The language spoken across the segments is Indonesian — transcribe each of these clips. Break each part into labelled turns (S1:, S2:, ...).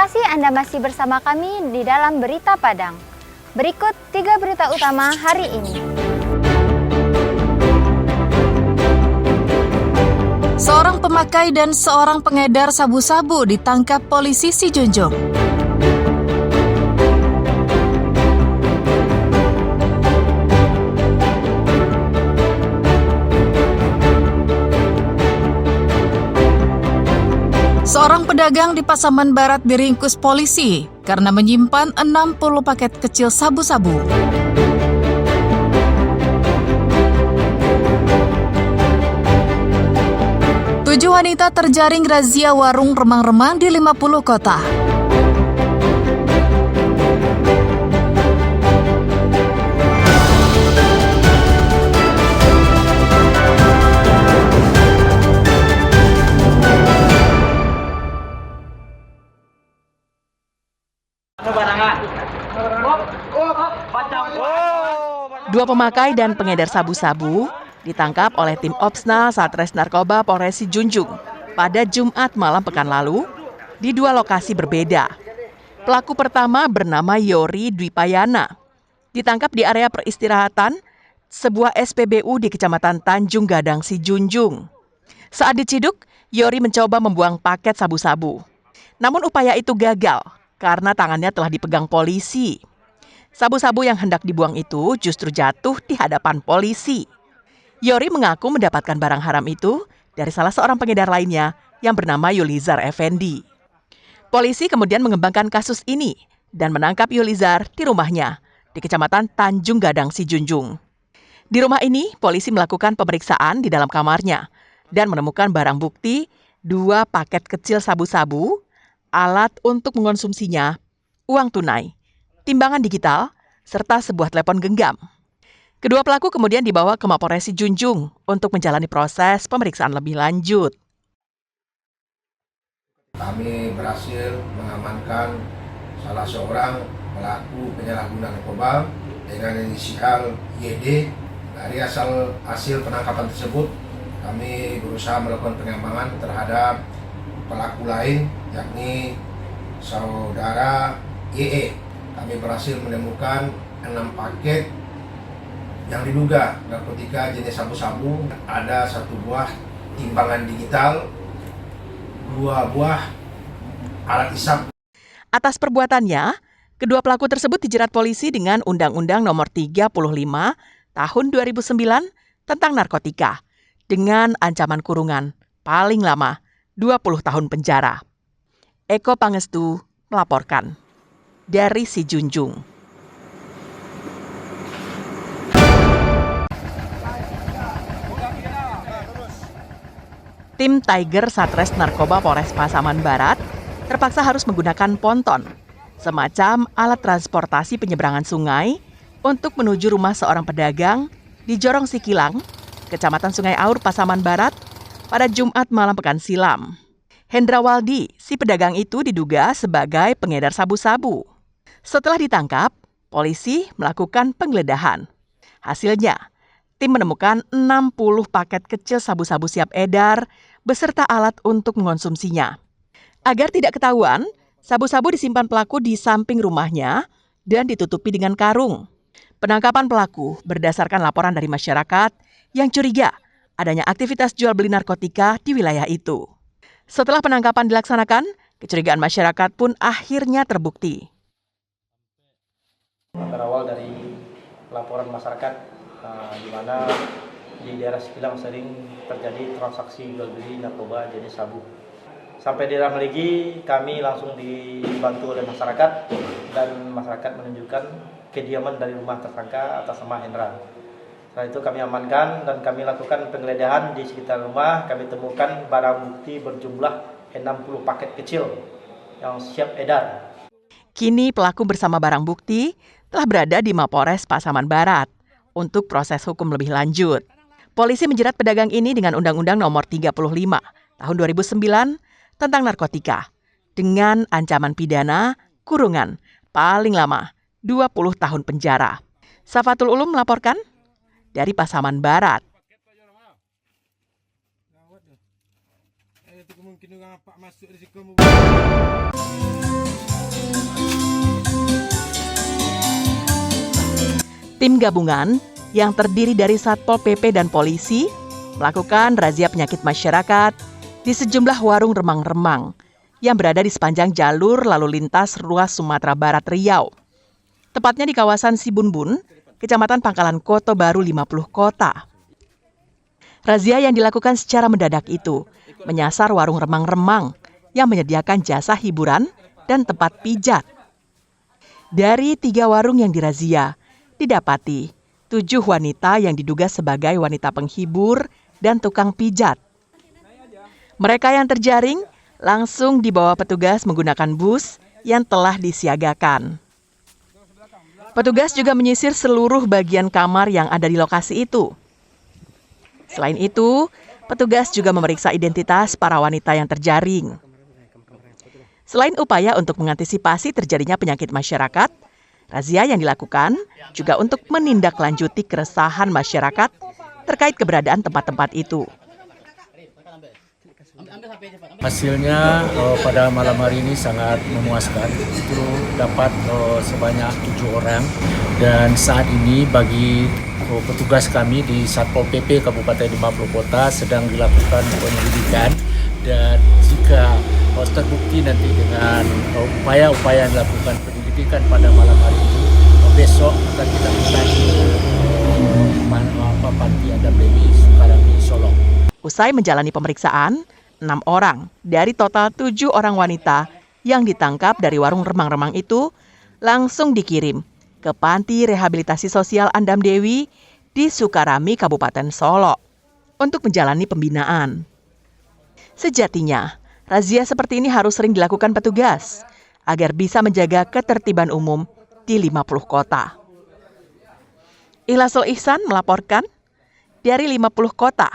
S1: kasih Anda masih bersama kami di dalam Berita Padang. Berikut 3 berita utama hari ini.
S2: Seorang pemakai dan seorang pengedar sabu-sabu ditangkap polisi Sijunjung. Seorang pedagang di Pasaman Barat diringkus polisi karena menyimpan 60 paket kecil sabu-sabu. Tujuh wanita terjaring razia warung remang-remang di 50 kota. Dua pemakai dan pengedar sabu-sabu ditangkap oleh tim Opsnal Satres Narkoba Polres Sijunjung pada Jumat malam pekan lalu di dua lokasi berbeda. Pelaku pertama bernama Yori Dwipayana, ditangkap di area peristirahatan sebuah SPBU di Kecamatan Tanjung Gadang Sijunjung. Saat diciduk, Yori mencoba membuang paket sabu-sabu. Namun upaya itu gagal karena tangannya telah dipegang polisi. Sabu-sabu yang hendak dibuang itu justru jatuh di hadapan polisi. Yori mengaku mendapatkan barang haram itu dari salah seorang pengedar lainnya yang bernama Yulizar Effendi. Polisi kemudian mengembangkan kasus ini dan menangkap Yulizar di rumahnya di Kecamatan Tanjung Gadang Sijunjung. Di rumah ini, polisi melakukan pemeriksaan di dalam kamarnya dan menemukan barang bukti 2 paket kecil sabu-sabu, alat untuk mengonsumsinya, uang tunai, timbangan digital, serta sebuah telepon genggam. Kedua pelaku kemudian dibawa ke Mapolres Sijunjung untuk menjalani proses pemeriksaan lebih lanjut.
S3: Kami berhasil mengamankan salah seorang pelaku penyalahguna narkoba dengan inisial YD. Dari hasil penangkapan tersebut, kami berusaha melakukan pengembangan terhadap pelaku lain, yakni saudara YE. Kami berhasil menemukan 6 paket yang diduga narkotika jenis sabu-sabu, ada 1 buah timbangan digital, 2 buah alat hisap.
S2: Atas perbuatannya, kedua pelaku tersebut dijerat polisi dengan Undang-Undang Nomor 35 Tahun 2009 tentang narkotika dengan ancaman kurungan paling lama 20 tahun penjara. Eko Pangestu melaporkan dari Sijunjung. Tim Tiger Satres Narkoba Polres Pasaman Barat terpaksa harus menggunakan ponton, semacam alat transportasi penyeberangan sungai untuk menuju rumah seorang pedagang di Jorong Sikilang, Kecamatan Sungai Aur, Pasaman Barat, pada Jumat malam pekan silam. Hendra Waldi, si pedagang itu diduga sebagai pengedar sabu-sabu. Setelah ditangkap, polisi melakukan penggeledahan. Hasilnya, tim menemukan 60 paket kecil sabu-sabu siap edar beserta alat untuk mengonsumsinya. Agar tidak ketahuan, sabu-sabu disimpan pelaku di samping rumahnya dan ditutupi dengan karung. Penangkapan pelaku berdasarkan laporan dari masyarakat yang curiga adanya aktivitas jual beli narkotika di wilayah itu. Setelah penangkapan dilaksanakan, kecurigaan masyarakat pun akhirnya terbukti.
S4: Berawal dari laporan masyarakat di mana di daerah Sikilang sering terjadi transaksi jual beli narkoba jenis sabu. Sampai di Ramlegi, kami langsung dibantu oleh masyarakat dan masyarakat menunjukkan kediaman dari rumah tersangka atas nama Hendra. Setelah itu kami amankan dan kami lakukan penggeledahan di sekitar rumah. Kami temukan barang bukti berjumlah 60 paket kecil yang siap edar.
S2: Kini pelaku bersama barang bukti telah berada di Mapolres Pasaman Barat untuk proses hukum lebih lanjut. Polisi menjerat pedagang ini dengan Undang-Undang Nomor 35 Tahun 2009 tentang narkotika dengan ancaman pidana kurungan paling lama 20 tahun penjara. Safatul Ulum melaporkan dari Pasaman Barat.
S5: Kemungkinan apa masuk risiko
S2: Tim gabungan yang terdiri dari Satpol PP dan polisi melakukan razia penyakit masyarakat di sejumlah warung remang-remang yang berada di sepanjang jalur lalu lintas ruas Sumatera Barat Riau. Tepatnya di kawasan Sibunbun, Kecamatan Pangkalan Koto Baru 50 Kota. Razia yang dilakukan secara mendadak itu menyasar warung remang-remang yang menyediakan jasa hiburan dan tempat pijat. Dari 3 warung yang dirazia, didapati 7 wanita yang diduga sebagai wanita penghibur dan tukang pijat. Mereka yang terjaring langsung dibawa petugas menggunakan bus yang telah disiagakan. Petugas juga menyisir seluruh bagian kamar yang ada di lokasi itu. Selain itu, petugas juga memeriksa identitas para wanita yang terjaring. Selain upaya untuk mengantisipasi terjadinya penyakit masyarakat, razia yang dilakukan juga untuk menindaklanjuti keresahan masyarakat terkait keberadaan tempat-tempat itu.
S5: Hasilnya pada malam hari ini sangat memuaskan. Itu dapat sebanyak 7 orang, dan saat ini bagi petugas kami di Satpol PP Kabupaten 50 Kota sedang dilakukan penyelidikan, dan jika terbukti nanti dengan upaya-upaya yang dilakukan penyelidikan pada malam hari ini, besok akan kita minta Panti Adam Dewi Sukarami Solo.
S2: Usai menjalani pemeriksaan, 6 orang dari total 7 orang wanita yang ditangkap dari warung remang-remang itu langsung dikirim ke Panti Rehabilitasi Sosial Andam Dewi di Sukarami, Kabupaten Solo untuk menjalani pembinaan. Sejatinya, razia seperti ini harus sering dilakukan petugas agar bisa menjaga ketertiban umum di 50 kota. Ikhlasul Ihsan melaporkan dari 50 kota.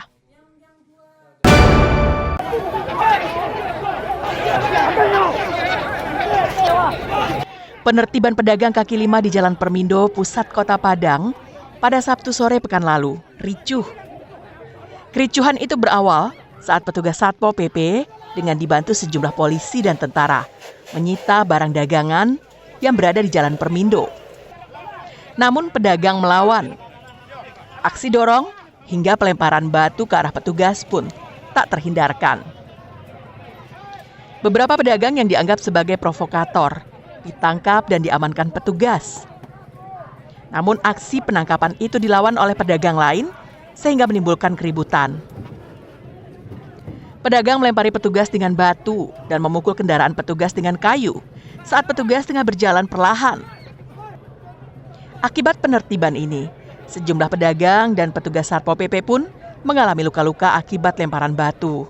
S2: Penertiban pedagang kaki lima di Jalan Permindo, pusat Kota Padang, pada Sabtu sore pekan lalu, ricuh. Kericuhan itu berawal saat petugas Satpol PP dengan dibantu sejumlah polisi dan tentara menyita barang dagangan yang berada di Jalan Permindo. Namun pedagang melawan. Aksi dorong hingga pelemparan batu ke arah petugas pun tak terhindarkan. Beberapa pedagang yang dianggap sebagai provokator ditangkap dan diamankan petugas. Namun aksi penangkapan itu dilawan oleh pedagang lain sehingga menimbulkan keributan. Pedagang melempari petugas dengan batu dan memukul kendaraan petugas dengan kayu saat petugas tengah berjalan perlahan. Akibat penertiban ini, sejumlah pedagang dan petugas Satpol PP pun mengalami luka-luka akibat lemparan batu.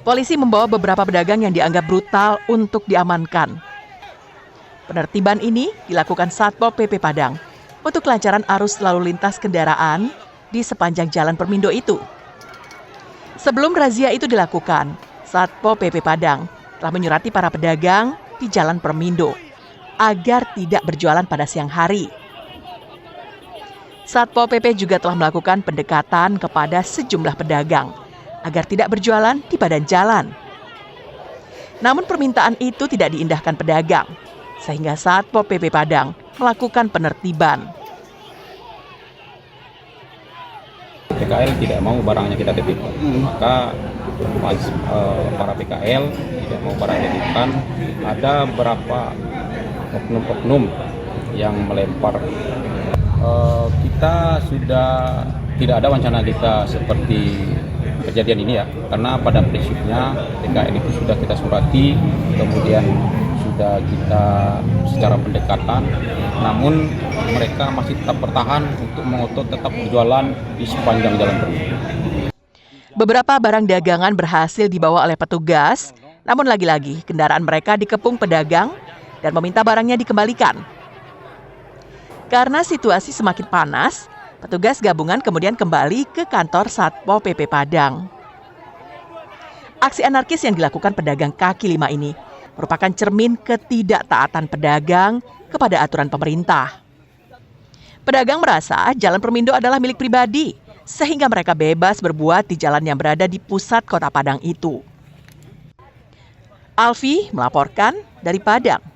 S2: Polisi membawa beberapa pedagang yang dianggap brutal untuk diamankan. Penertiban ini dilakukan Satpol PP Padang untuk kelancaran arus lalu lintas kendaraan di sepanjang Jalan Permindo itu. Sebelum razia itu dilakukan, Satpol PP Padang telah menyurati para pedagang di Jalan Permindo agar tidak berjualan pada siang hari. Satpol PP juga telah melakukan pendekatan kepada sejumlah pedagang agar tidak berjualan di badan jalan. Namun permintaan itu tidak diindahkan pedagang, sehingga Satpol PP Padang melakukan penertiban.
S6: PKL tidak mau barangnya kita titip, maka para PKL tidak mau barang titipan. Ada beberapa oknum-oknum yang melempar. Kita sudah tidak ada wacana kita seperti kejadian ini ya, karena pada prinsipnya PKL itu sudah kita surati, kemudian sudah kita secara pendekatan, namun mereka masih tetap bertahan untuk mengotot tetap berjualan di sepanjang Jalan Permindo.
S2: Beberapa barang dagangan berhasil dibawa oleh petugas, namun lagi-lagi kendaraan mereka dikepung pedagang dan meminta barangnya dikembalikan. Karena situasi semakin panas, petugas gabungan kemudian kembali ke kantor Satpol PP Padang. Aksi anarkis yang dilakukan pedagang kaki lima ini merupakan cermin ketidaktaatan pedagang kepada aturan pemerintah. Pedagang merasa Jalan Permindo adalah milik pribadi, sehingga mereka bebas berbuat di jalan yang berada di pusat Kota Padang itu. Alfi melaporkan dari Padang.